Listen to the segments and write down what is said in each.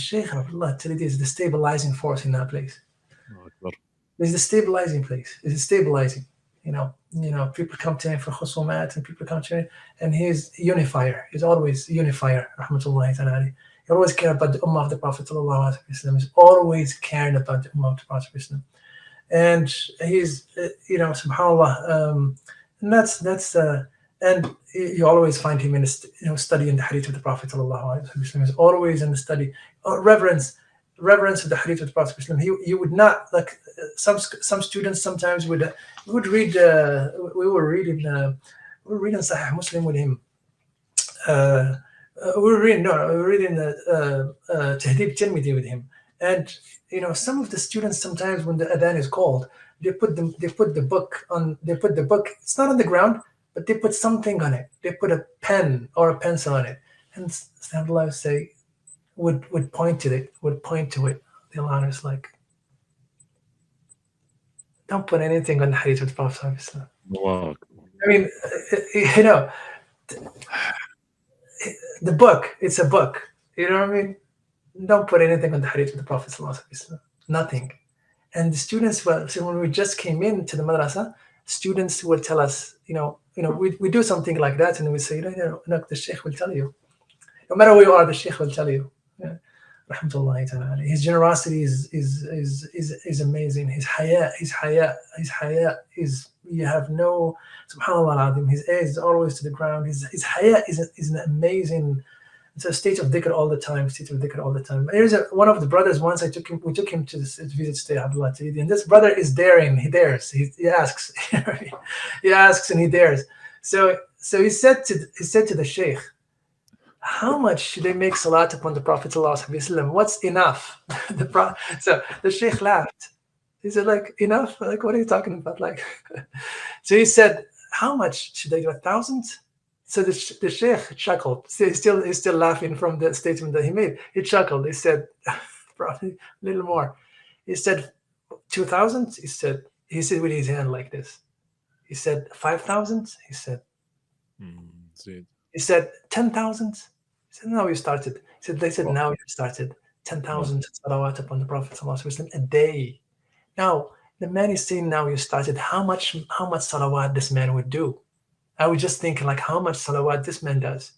Shaykh, Allah, is the stabilizing force in that place. Akbar. It's the stabilizing place. It's stabilizing. People come to him for khusumat, and people come to him, and he's unifier. He's always unifier. Rahmatullahi ta'ala. He always cared about the ummah of the Prophet sallallahu alaihi wasallam. He's always caring about the ummah of the Prophet sallallahu alaihi wasallam. And he's, subhanallah, and that's and you always find him in studying the hadith of the Prophet sallallahu alaihi wasallam. He's always in the study, reverence of the hadith of the Prophet sallallahu alaihi wasallam. He would not, like some students sometimes would read. We were reading Sahih Muslim with him. We were reading Tahdib Tirmidhi with him, and some of the students sometimes when the adhan is called, they put the book. It's not on the ground, but they put something on it. They put a pen or a pencil on it, and Alhamdulillah say would point to it. The Allah is like, don't put anything on the hadith of the Prophet. Wow. I mean, the book. It's a book. You know what I mean? Don't put anything on the hadith of the Prophet. Nothing. And the students, when we just came into the madrasa, students will tell us, we do something like that, and we say, the Shaykh will tell you. No matter who you are, the Shaykh will tell you. Rahmatullahi ta'ala. His generosity is amazing. His haya is, you have no, subhanallah al-azim, his eyes is always to the ground. His haya is an amazing, it's a state of dhikr all the time. Here's one of the brothers, once we took him to visit Stay Abdullah Talidi, and this brother is daring, he dares, he asks, he asks and he dares. So he said to the Shaykh, how much should they make salat upon the Prophet ﷺ? What's enough? So the Shaykh laughed. He said, like, enough? Like, what are you talking about? Like, so he said, how much should they do? 1,000? So the Shaykh chuckled. He's still laughing from the statement that he made. He chuckled. He said, probably a little more. He said, 2,000? He said with his hand like this. He said, 5,000? He said, he said, 10,000? He said, no, you started. They said, now you started. 10,000 salawat upon the Prophet ﷺ a day. Now, the man is saying, now you started. How much salawat this man would do? I was just thinking, like, how much salawat this man does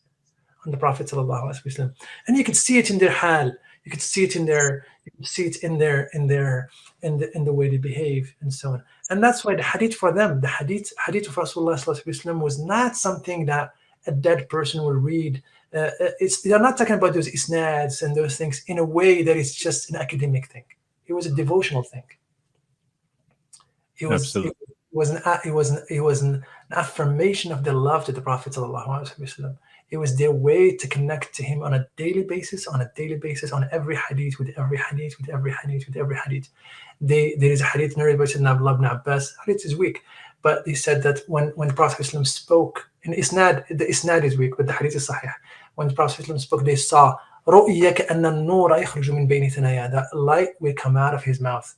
on the Prophet ﷺ. And you could see it in their hal. You could see it in their, in the way they behave and so on. And that's why the hadith for them, the hadith of Rasulullah ﷺ was not something that a dead person will read. They're not talking about those isnads and those things in a way that it's just an academic thing. It was a devotional thing. It was an affirmation of the love to the Prophet ﷺ. It was their way to connect to him on a daily basis, on every hadith, with every hadith. There is a hadith narrated by Sayyidina Abdullah ibn Abbas. Hadith is weak, but he said that when the Prophet ﷺ spoke, in Isnad, the Isnad is weak, but the hadith is sahih. When the Prophet ﷺ spoke, they saw that light will come out of his mouth.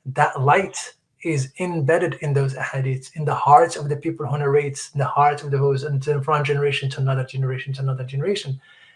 That light is embedded in those hadiths, in the hearts of the people who narrate, in the hearts of those, and from one generation to another generation to another generation.